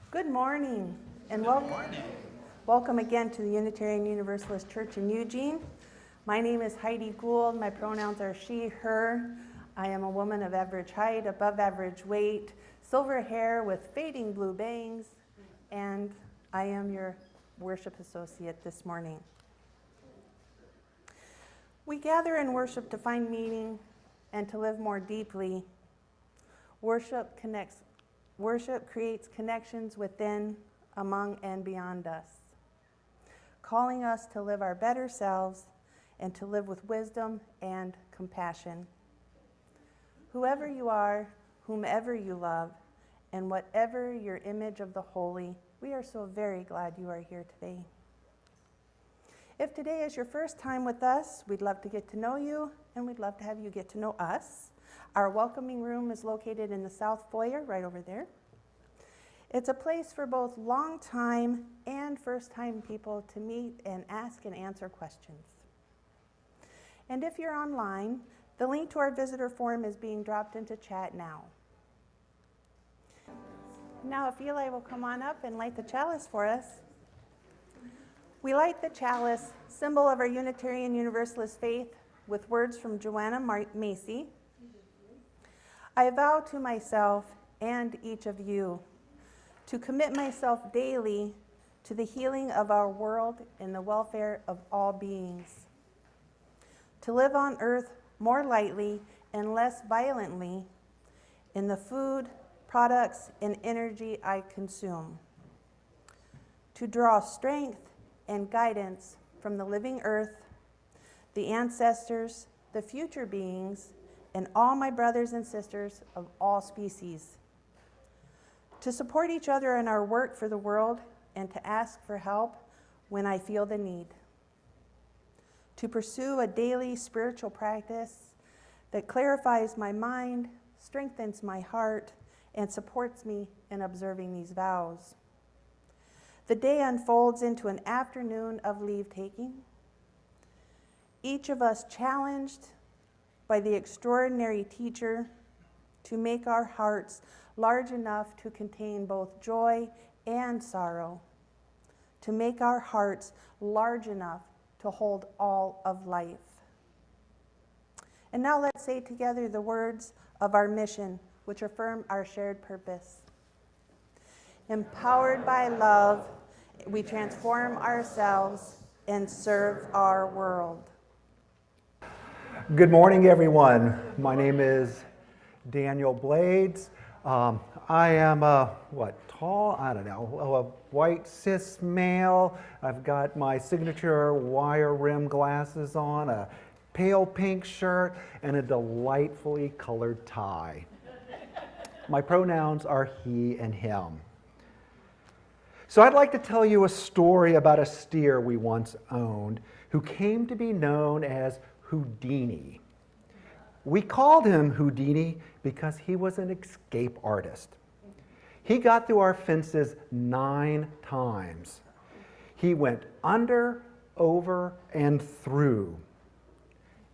Good morning, and welcome again to the Unitarian Universalist Church in Eugene. My name is Heidi Gould. My pronouns are she, her. I am a woman of average height, above average weight, silver hair with fading blue bangs, and I am your worship associate this morning. We gather in worship to find meaning and to live more deeply. Worship creates connections within, among, and beyond us, calling us to live our better selves and to live with wisdom and compassion. Whoever you are, whomever you love, and whatever your image of the holy, we are so very glad you are here today. If today is your first time with us, we'd love to get to know you, and we'd love to have you get to know us. Our welcoming room is located in the south foyer, right over there. It's a place for both long-time and first-time people to meet and ask and answer questions. And if you're online, the link to our visitor form is being dropped into chat now. Now, if Eli will come on up and light the chalice for us. We light the chalice, symbol of our Unitarian Universalist faith, with words from Joanna Macy. I vow to myself and each of you to commit myself daily to the healing of our world and the welfare of all beings, to live on earth more lightly and less violently in the food, products, and energy I consume, to draw strength and guidance from the living earth, the ancestors, the future beings, and all my brothers and sisters of all species, to support each other in our work for the world and to ask for help when I feel the need, to pursue a daily spiritual practice that clarifies my mind, strengthens my heart, and supports me in observing these vows. The day unfolds into an afternoon of leave-taking, each of us challenged by the extraordinary teacher to make our hearts large enough to contain both joy and sorrow, to make our hearts large enough to hold all of life. And now let's say together the words of our mission, which affirm our shared purpose. Empowered by love, we transform ourselves and serve our world. Good morning, everyone. My name is Daniel Blades. I am tall? I don't know, a white cis male. I've got my signature wire rim glasses on, a pale pink shirt, and a delightfully colored tie. My pronouns are he and him. So I'd like to tell you a story about a steer we once owned who came to be known as Houdini. We called him Houdini because he was an escape artist. He got through our fences 9 times. He went under, over, and through.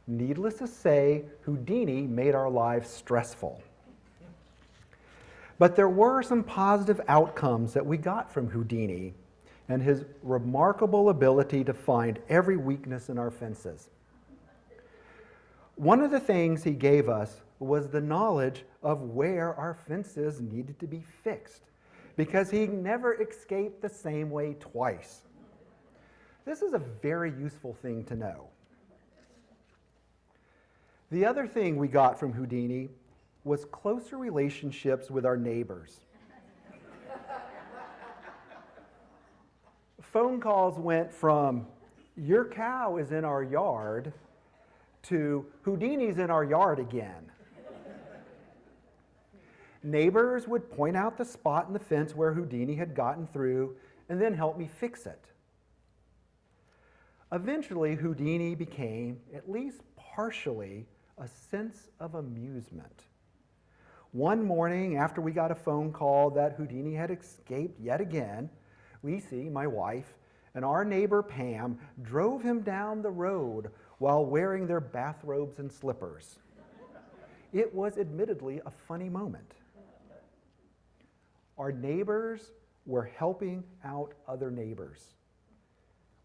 Needless to say, Houdini made our lives stressful. But there were some positive outcomes that we got from Houdini and his remarkable ability to find every weakness in our fences. One of the things he gave us was the knowledge of where our fences needed to be fixed, because he never escaped the same way twice. This is a very useful thing to know. The other thing we got from Houdini was closer relationships with our neighbors. Phone calls went from, "Your cow is in our yard," to "Houdini's in our yard again." Neighbors would point out the spot in the fence where Houdini had gotten through and then help me fix it. Eventually, Houdini became, at least partially, a sense of amusement. One morning, after we got a phone call that Houdini had escaped yet again, Lisi, my wife, and our neighbor Pam drove him down the road while wearing their bathrobes and slippers. It was admittedly a funny moment. Our neighbors were helping out other neighbors.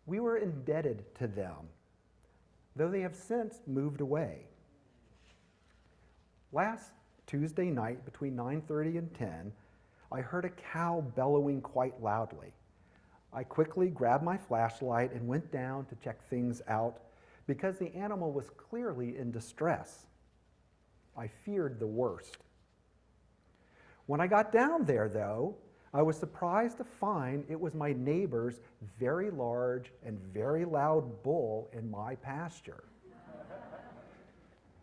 We were indebted to them, though they have since moved away. Last Tuesday night between 9:30 and 10, I heard a cow bellowing quite loudly. I quickly grabbed my flashlight and went down to check things out because the animal was clearly in distress. I feared the worst. When I got down there, though, I was surprised to find it was my neighbor's very large and very loud bull in my pasture.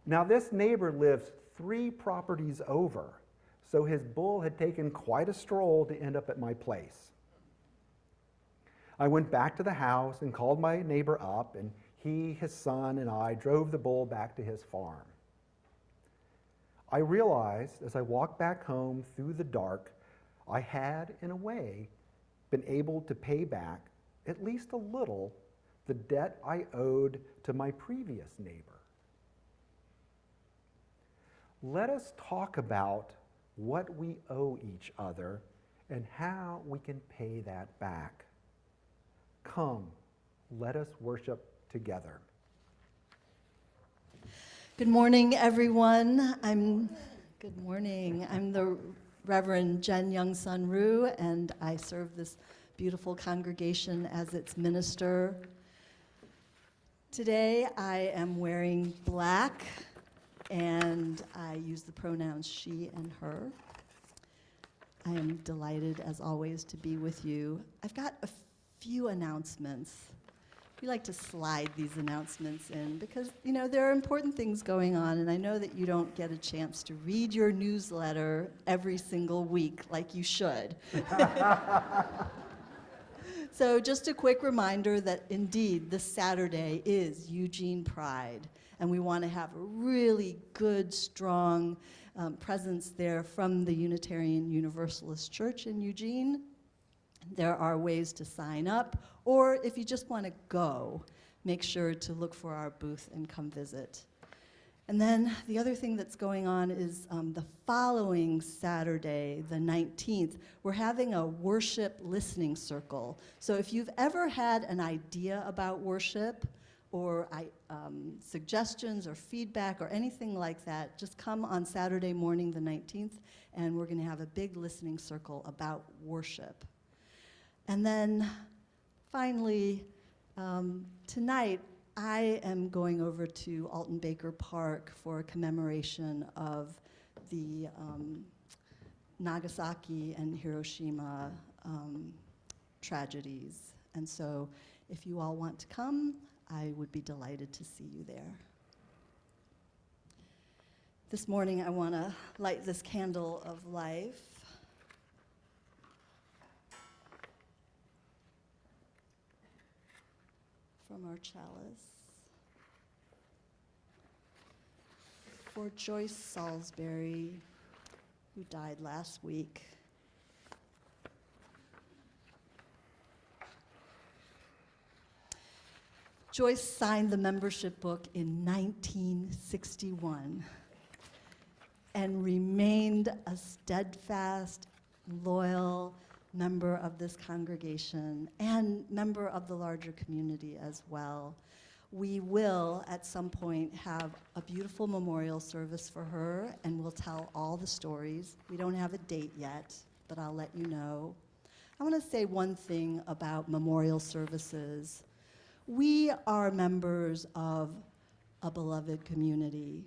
Now, this neighbor lives 3 properties over, so his bull had taken quite a stroll to end up at my place. I went back to the house and called my neighbor up, and he, his son, and I drove the bull back to his farm. I realized as I walked back home through the dark, I had, in a way, been able to pay back, at least a little, the debt I owed to my previous neighbor. Let us talk about what we owe each other and how we can pay that back. Come, let us worship together. Good morning, everyone. Good morning. I'm the Reverend Jen Young-Sun Rue, and I serve this beautiful congregation as its minister. Today, I am wearing black, and I use the pronouns she and her. I am delighted, as always, to be with you. I've got a few announcements. We like to slide these announcements in because, there are important things going on, and I know that you don't get a chance to read your newsletter every single week like you should. So just a quick reminder that indeed this Saturday is Eugene Pride, and we want to have a really good, strong presence there from the Unitarian Universalist Church in Eugene. There are ways to sign up, or if you just want to go, make sure to look for our booth and come visit. And then the other thing that's going on is the following Saturday, the 19th, we're having a worship listening circle. So if you've ever had an idea about worship or suggestions or feedback or anything like that, just come on Saturday morning, the 19th, and we're going to have a big listening circle about worship. And then finally, tonight, I am going over to Alton Baker Park for a commemoration of the Nagasaki and Hiroshima tragedies. And so if you all want to come, I would be delighted to see you there. This morning, I want to light this candle of life. From our chalice. For Joyce Salisbury, who died last week. Joyce signed the membership book in 1961 and remained a steadfast, loyal member of this congregation and member of the larger community as well. We will, at some point, have a beautiful memorial service for her, and we'll tell all the stories. We don't have a date yet, but I'll let you know. I want to say one thing about memorial services. We are members of a beloved community,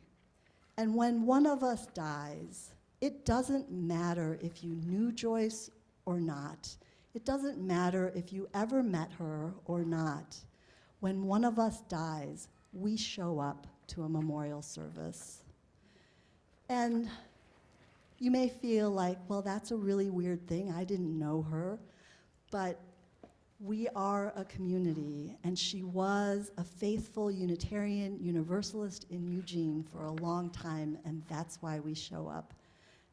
and when one of us dies, it doesn't matter if you knew Joyce or not. It doesn't matter if you ever met her or not. When one of us dies, we show up to a memorial service. And you may feel like, well, that's a really weird thing. I didn't know her. But we are a community, and she was a faithful Unitarian Universalist in Eugene for a long time, and that's why we show up.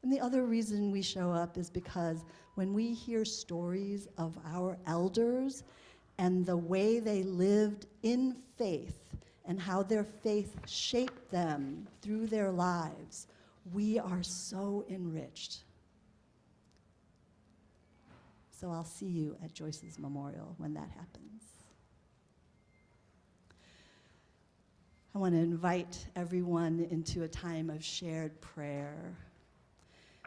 And the other reason we show up is because when we hear stories of our elders and the way they lived in faith and how their faith shaped them through their lives, we are so enriched. So I'll see you at Joyce's memorial when that happens. I want to invite everyone into a time of shared prayer.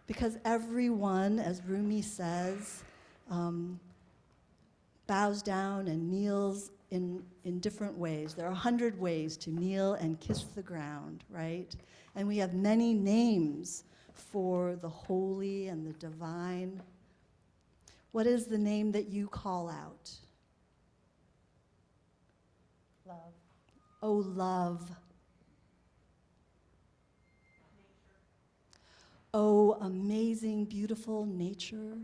Because everyone, as Rumi says, bows down and kneels in different ways. There are 100 ways to kneel and kiss the ground, right? And we have many names for the holy and the divine. What is the name that you call out? Love. Oh, love. Oh, amazing, beautiful nature.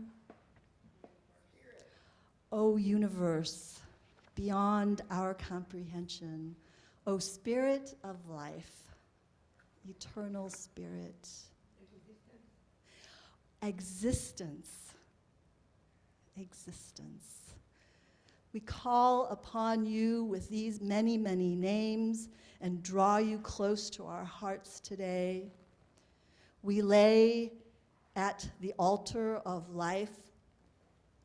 Oh, universe, beyond our comprehension. Oh, spirit of life, eternal spirit. Existence. Existence. We call upon you with these many, many names and draw you close to our hearts today. We lay at the altar of life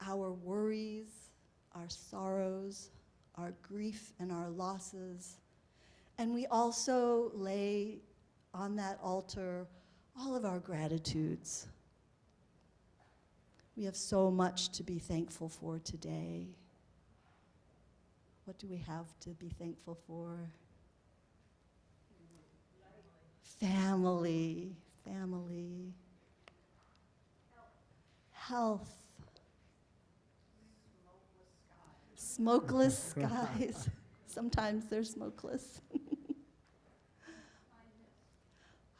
our worries, our sorrows, our grief, and our losses. And we also lay on that altar all of our gratitudes. We have so much to be thankful for today. What do we have to be thankful for? Family, family. Health. Smokeless skies. Sometimes they're smokeless.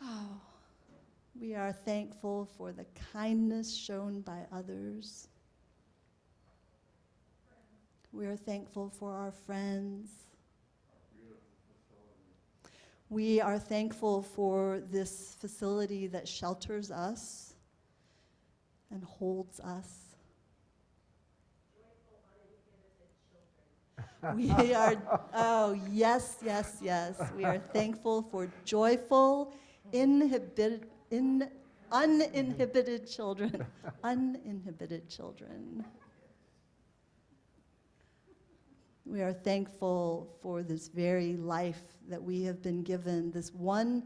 Oh, we are thankful for the kindness shown by others. We are thankful for our friends. We are thankful for this facility that shelters us and holds us. We are, oh, yes, yes, yes. We are thankful for joyful, uninhibited children. Uninhibited children. We are thankful for this very life that we have been given, this one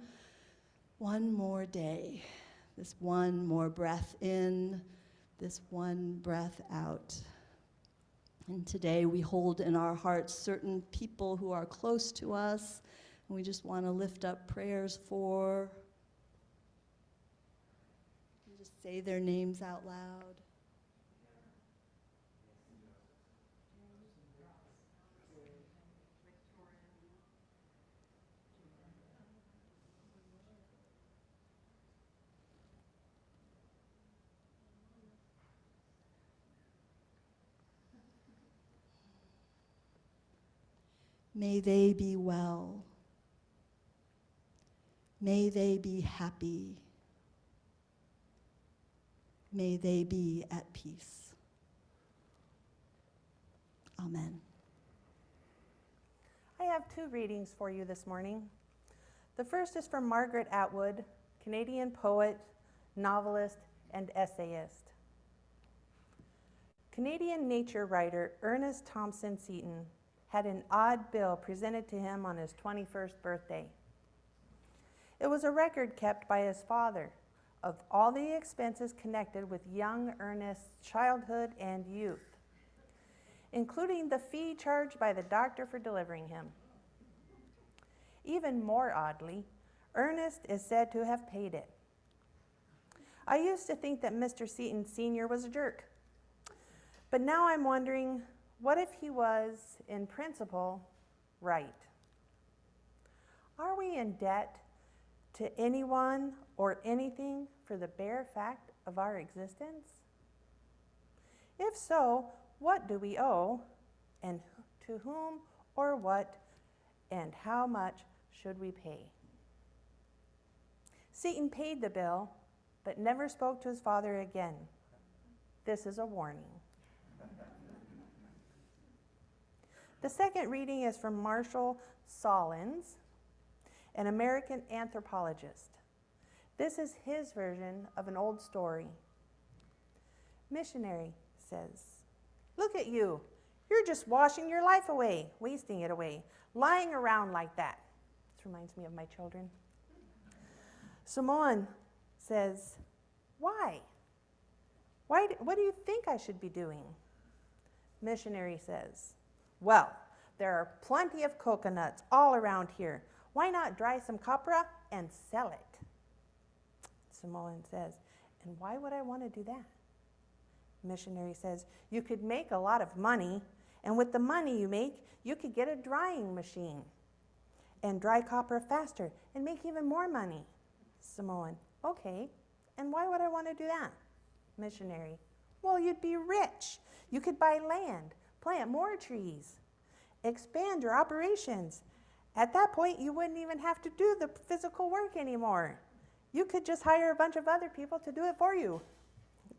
more day, this one more breath in, this one breath out. And today we hold in our hearts certain people who are close to us, and we just want to lift up prayers for. You just say their names out loud. May they be well. May they be happy. May they be at peace. Amen. I have two readings for you this morning. The first is from Margaret Atwood, Canadian poet, novelist, and essayist. Canadian nature writer Ernest Thompson Seton had an odd bill presented to him on his 21st birthday. It was a record kept by his father of all the expenses connected with young Ernest's childhood and youth, including the fee charged by the doctor for delivering him. Even more oddly, Ernest is said to have paid it. I used to think that Mr. Seton Sr. was a jerk, but now I'm wondering, what if he was, in principle, right? Are we in debt to anyone or anything for the bare fact of our existence? If so, what do we owe, and to whom or what, and how much should we pay? Seton paid the bill, but never spoke to his father again. This is a warning. The second reading is from Marshall Solins, an American anthropologist. This is his version of an old story. Missionary says, "Look at you. You're just washing your life away, wasting it away, lying around like that." This reminds me of my children. Samoan says, "Why? What do you think I should be doing?" Missionary says, "Well, there are plenty of coconuts all around here. Why not dry some copra and sell it?" Samoan says, "And why would I want to do that?" Missionary says, "You could make a lot of money, and with the money you make, you could get a drying machine and dry copra faster and make even more money." Samoan, "Okay, and why would I want to do that?" Missionary, "Well, you'd be rich. You could buy land, plant more trees, expand your operations. At that point, you wouldn't even have to do the physical work anymore. You could just hire a bunch of other people to do it for you."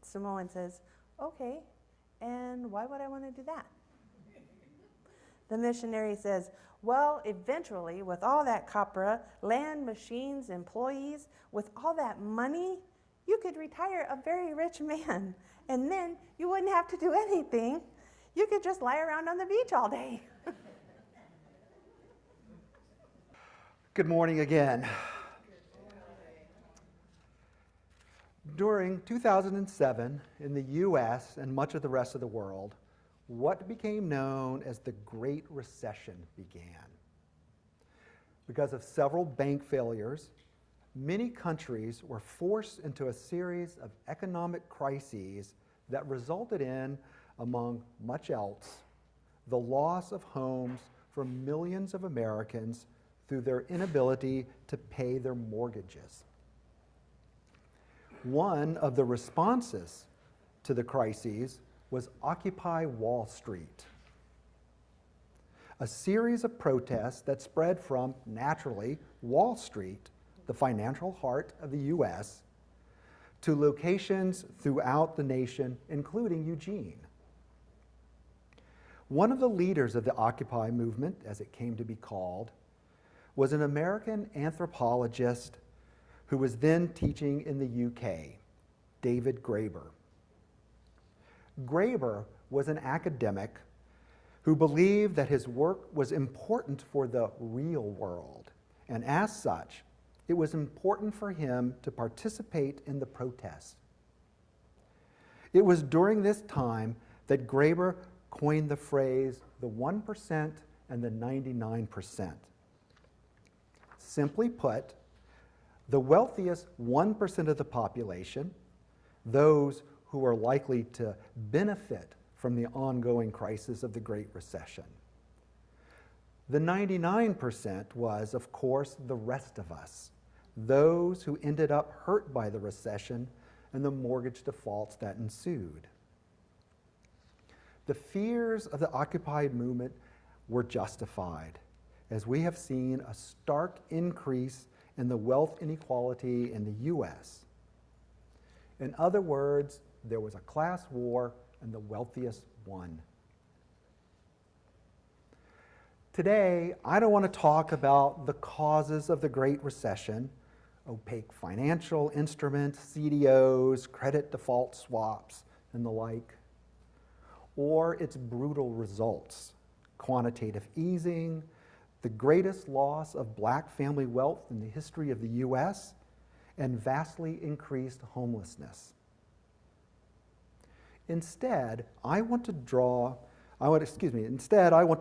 Samoan says, "Okay, and why would I want to do that?" The missionary says, "Well, eventually, with all that copra, land, machines, employees, with all that money, you could retire a very rich man, and then you wouldn't have to do anything. You could just lie around on the beach all day." Good morning again. During 2007, in the US and much of the rest of the world, what became known as the Great Recession began. Because of several bank failures, many countries were forced into a series of economic crises that resulted in, among much else, the loss of homes for millions of Americans through their inability to pay their mortgages. One of the responses to the crises was Occupy Wall Street, a series of protests that spread from, naturally, Wall Street, the financial heart of the US, to locations throughout the nation, including Eugene. One of the leaders of the Occupy movement, as it came to be called, was an American anthropologist who was then teaching in the UK, David Graeber. Graeber was an academic who believed that his work was important for the real world, and as such, it was important for him to participate in the protests. It was during this time that Graeber coined the phrase, the 1% and the 99%. Simply put, the wealthiest 1% of the population, those who are likely to benefit from the ongoing crisis of the Great Recession. The 99% was, of course, the rest of us, those who ended up hurt by the recession and the mortgage defaults that ensued. The fears of the Occupy movement were justified, as we have seen a stark increase in the wealth inequality in the US. In other words, there was a class war and the wealthiest won. Today, I don't want to talk about the causes of the Great Recession, opaque financial instruments, CDOs, credit default swaps, and the like, or its brutal results, quantitative easing, the greatest loss of black family wealth in the history of the US, and vastly increased homelessness. Instead, I want to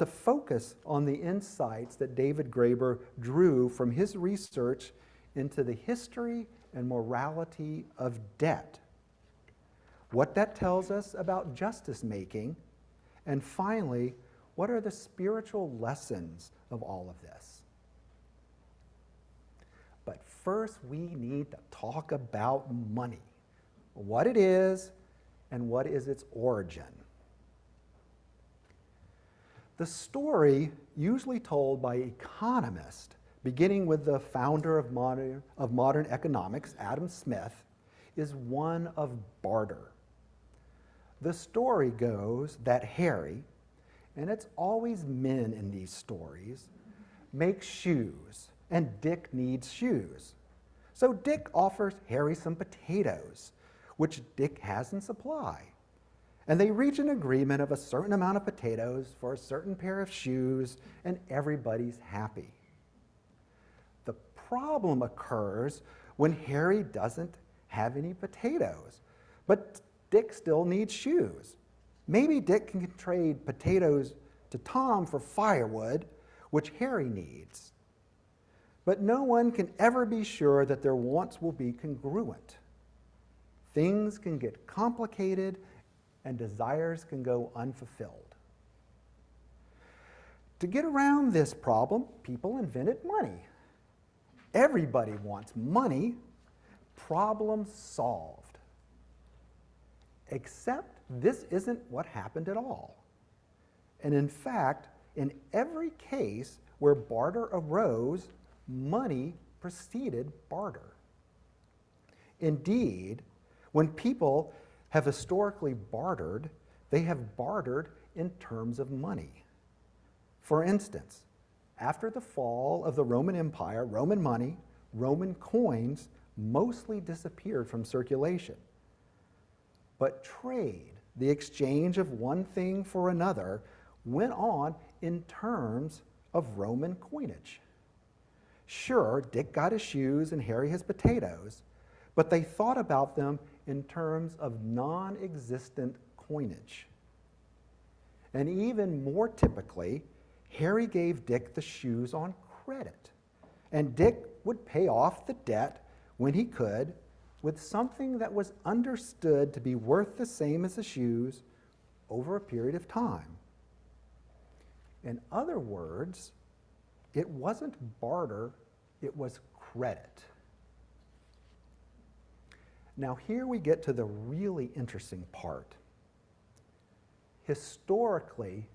focus on the insights that David Graeber drew from his research into the history and morality of debt, what that tells us about justice making, and finally, what are the spiritual lessons of all of this? But first, we need to talk about money, what it is, and what is its origin. The story, usually told by economists, beginning with the founder of modern economics, Adam Smith, is one of barter. The story goes that Harry, and it's always men in these stories, makes shoes, and Dick needs shoes. So Dick offers Harry some potatoes, which Dick has in supply. and they reach an agreement of a certain amount of potatoes for a certain pair of shoes, and everybody's happy. The problem occurs when Harry doesn't have any potatoes, but Dick still needs shoes. Maybe Dick can trade potatoes to Tom for firewood, which Harry needs. But no one can ever be sure that their wants will be congruent. Things can get complicated and desires can go unfulfilled. To get around this problem, people invented money. Everybody wants money. Problem solved. Except this isn't what happened at all. And in fact, in every case where barter arose, money preceded barter. Indeed, when people have historically bartered, they have bartered in terms of money. For instance, after the fall of the Roman Empire, Roman money, Roman coins mostly disappeared from circulation. But trade, the exchange of one thing for another, went on in terms of Roman coinage. Sure, Dick got his shoes and Harry his potatoes, but they thought about them in terms of non-existent coinage. And even more typically, Harry gave Dick the shoes on credit, and Dick would pay off the debt when he could with something that was understood to be worth the same as the shoes over a period of time. In other words, it wasn't barter, it was credit. Now here we get to the really interesting part. Historically,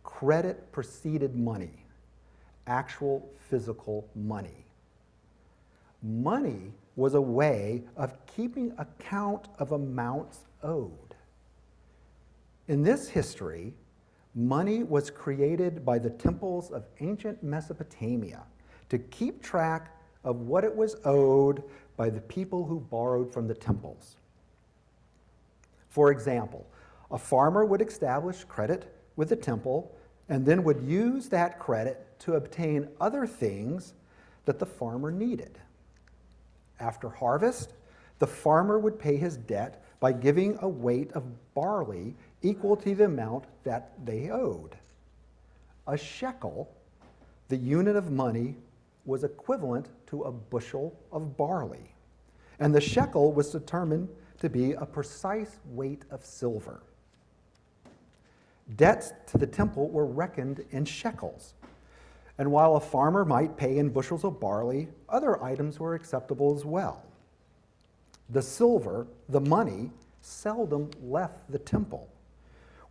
credit preceded money, actual physical money. Money was a way of keeping account of amounts owed. In this history, money was created by the temples of ancient Mesopotamia to keep track of what it was owed by the people who borrowed from the temples. For example, a farmer would establish credit with the temple and then would use that credit to obtain other things that the farmer needed. After harvest, the farmer would pay his debt by giving a weight of barley equal to the amount that they owed. A shekel, the unit of money, was equivalent to a bushel of barley, and the shekel was determined to be a precise weight of silver. Debts to the temple were reckoned in shekels, and while a farmer might pay in bushels of barley, other items were acceptable as well. The silver, the money, seldom left the temple,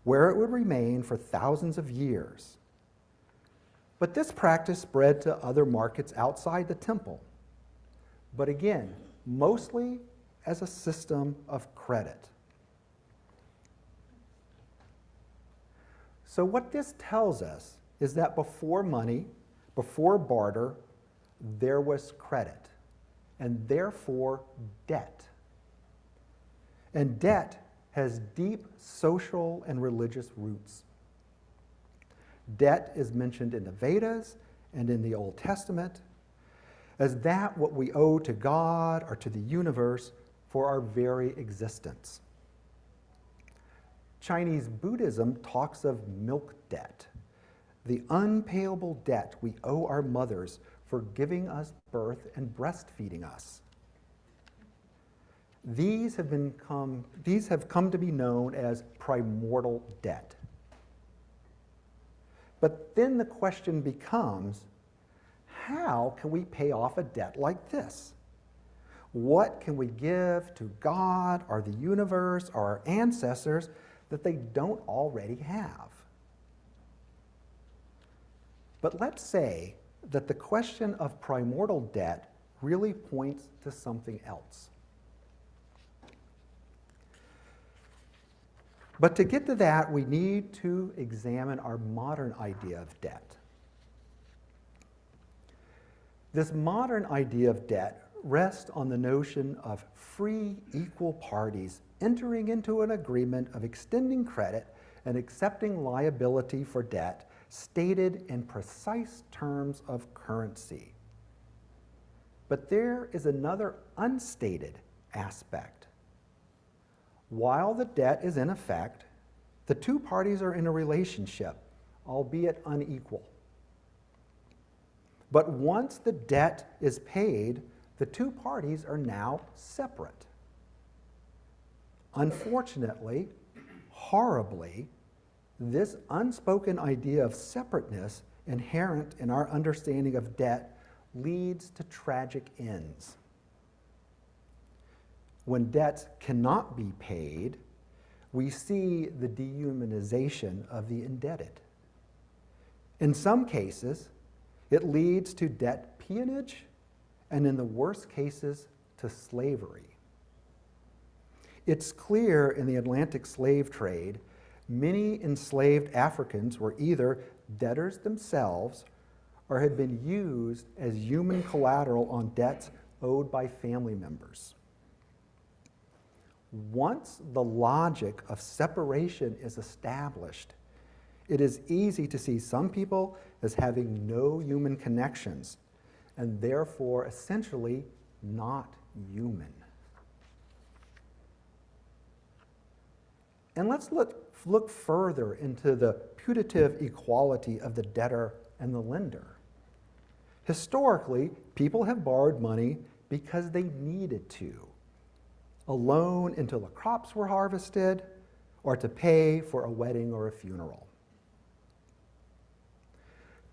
where it would remain for thousands of years. But this practice spread to other markets outside the temple, but again, mostly as a system of credit. So what this tells us is that before money, before barter, there was credit, and therefore debt. And debt has deep social and religious roots. Debt is mentioned in the Vedas and in the Old Testament as that what we owe to God or to the universe for our very existence. Chinese Buddhism talks of milk debt, the unpayable debt we owe our mothers for giving us birth and breastfeeding us. These have come to be known as primordial debt. But then the question becomes, how can we pay off a debt like this? What can we give to God or the universe or our ancestors that they don't already have? But let's say that the question of primordial debt really points to something else. But to get to that, we need to examine our modern idea of debt. This modern idea of debt rests on the notion of free, equal parties entering into an agreement of extending credit and accepting liability for debt stated in precise terms of currency. But there is another unstated aspect. While the debt is in effect, the two parties are in a relationship, albeit unequal. But once the debt is paid, the two parties are now separate. Unfortunately, horribly, this unspoken idea of separateness inherent in our understanding of debt leads to tragic ends. When debts cannot be paid, we see the dehumanization of the indebted. In some cases, it leads to debt peonage, and in the worst cases, to slavery. It's clear in the Atlantic slave trade, many enslaved Africans were either debtors themselves or had been used as human collateral on debts owed by family members. Once the logic of separation is established, it is easy to see some people as having no human connections and therefore essentially not human. And let's look further into the putative equality of the debtor and the lender. Historically, people have borrowed money because they needed to. A loan until the crops were harvested, or to pay for a wedding or a funeral.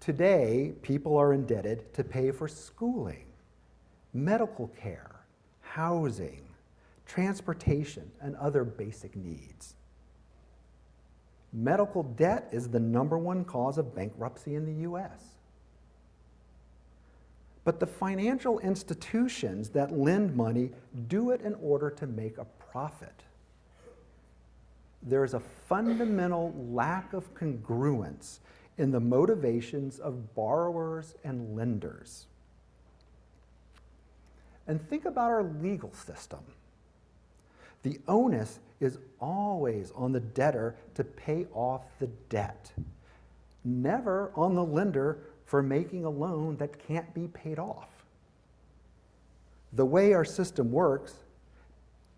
Today, people are indebted to pay for schooling, medical care, housing, transportation, and other basic needs. Medical debt is the #1 cause of bankruptcy in the U.S. But the financial institutions that lend money do it in order to make a profit. There is a fundamental lack of congruence in the motivations of borrowers and lenders. And think about our legal system. The onus is always on the debtor to pay off the debt, never on the lender for making a loan that can't be paid off. The way our system works,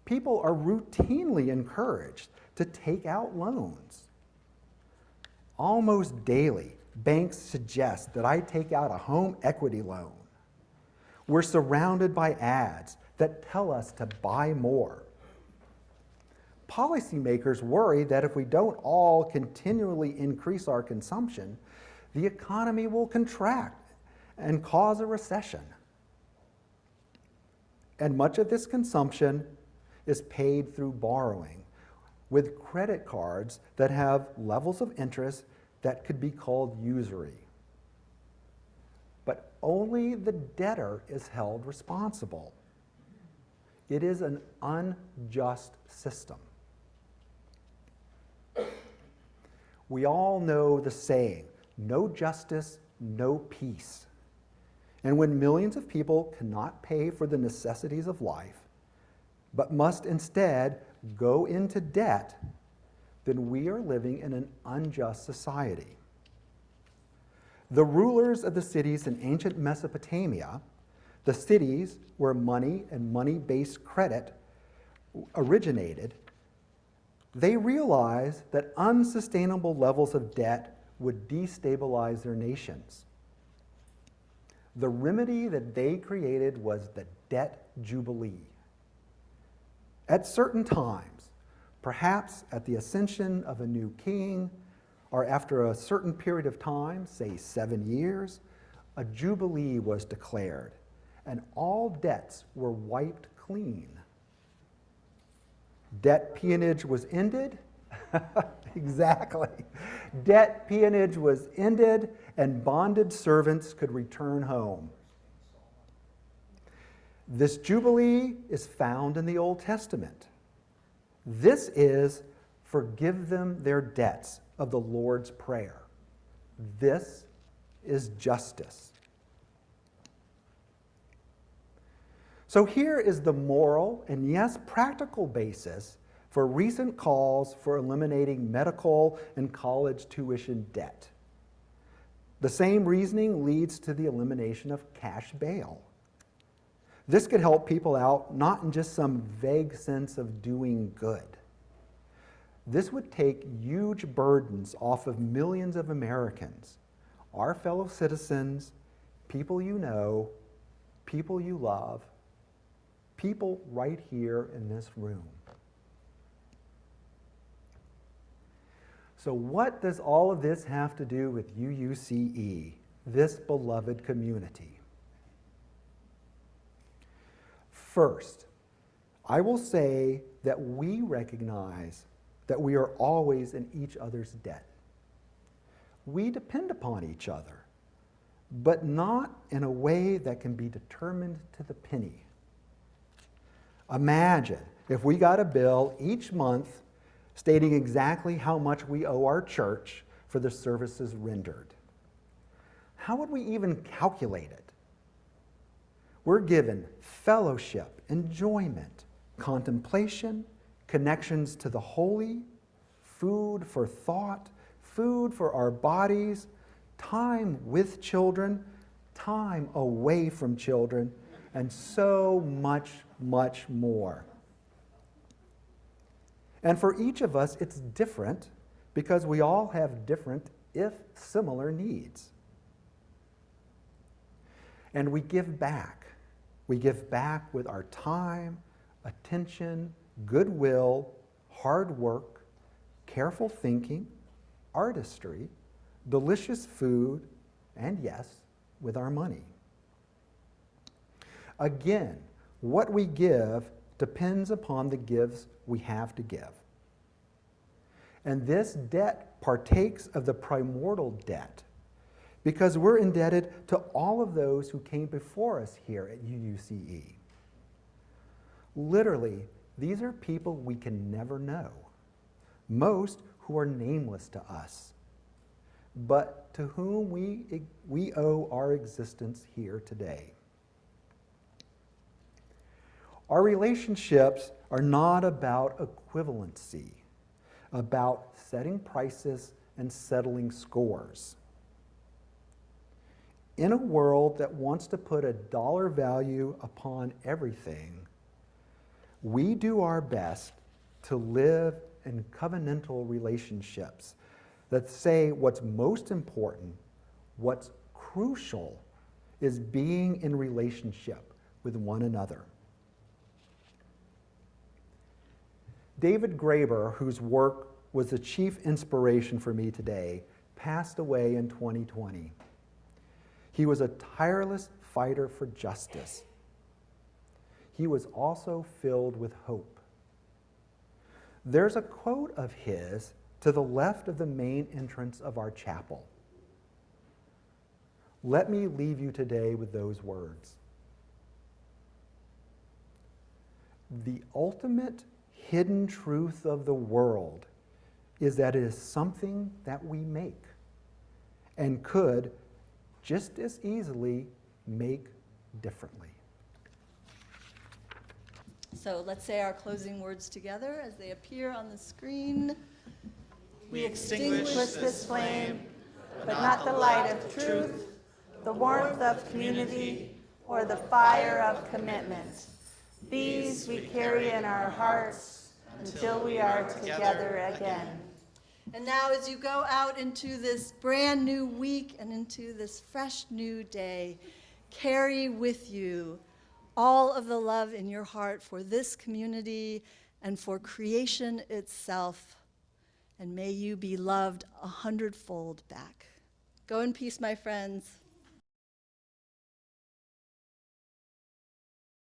people are routinely encouraged to take out loans. Almost daily, banks suggest that I take out a home equity loan. We're surrounded by ads that tell us to buy more. Policymakers worry that if we don't all continually increase our consumption, the economy will contract and cause a recession. And much of this consumption is paid through borrowing, with credit cards that have levels of interest that could be called usury. But only the debtor is held responsible. It is an unjust system. We all know the saying, no justice, no peace. And when millions of people cannot pay for the necessities of life, but must instead go into debt, then we are living in an unjust society. The rulers of the cities in ancient Mesopotamia, the cities where money and money-based credit originated, they realized that unsustainable levels of debt would destabilize their nations. The remedy that they created was the debt jubilee. At certain times, perhaps at the ascension of a new king, or after a certain period of time, say 7 years, a jubilee was declared, and all debts were wiped clean. Debt peonage was ended. Exactly. Debt peonage was ended, and bonded servants could return home. This jubilee is found in the Old Testament. This is forgive them their debts of the Lord's Prayer. This is justice. So here is the moral and yes, practical basis for recent calls for eliminating medical and college tuition debt. The same reasoning leads to the elimination of cash bail. This could help people out not in just some vague sense of doing good. This would take huge burdens off of millions of Americans, our fellow citizens, people you know, people you love, people right here in this room. So what does all of this have to do with UUCE, this beloved community? First, I will say that we recognize that we are always in each other's debt. We depend upon each other, but not in a way that can be determined to the penny. Imagine if we got a bill each month stating exactly how much we owe our church for the services rendered. How would we even calculate it? We're given fellowship, enjoyment, contemplation, connections to the holy, food for thought, food for our bodies, time with children, time away from children, and so much, much more. And for each of us, it's different because we all have different, if similar, needs. And we give back. We give back with our time, attention, goodwill, hard work, careful thinking, artistry, delicious food, and yes, with our money. Again, what we give depends upon the gifts we have to give. And this debt partakes of the primordial debt because we're indebted to all of those who came before us here at UUCE. Literally, these are people we can never know, most who are nameless to us, but to whom we owe our existence here today. Our relationships are not about equivalency, about setting prices and settling scores. In a world that wants to put a dollar value upon everything, we do our best to live in covenantal relationships that say what's most important, what's crucial, is being in relationship with one another. David Graeber, whose work was the chief inspiration for me today, passed away in 2020. He was a tireless fighter for justice. He was also filled with hope. There's a quote of his to the left of the main entrance of our chapel. Let me leave you today with those words. The ultimate hidden truth of the world is that it is something that we make and could just as easily make differently. So let's say our closing words together as they appear on the screen. We extinguish this flame, but not the light of truth, the warmth of community, or the fire of commitment. These we carry in our hearts until we are together again. And now as you go out into this brand new week and into this fresh new day, carry with you all of the love in your heart for this community and for creation itself. And may you be loved 100-fold back. Go in peace, my friends.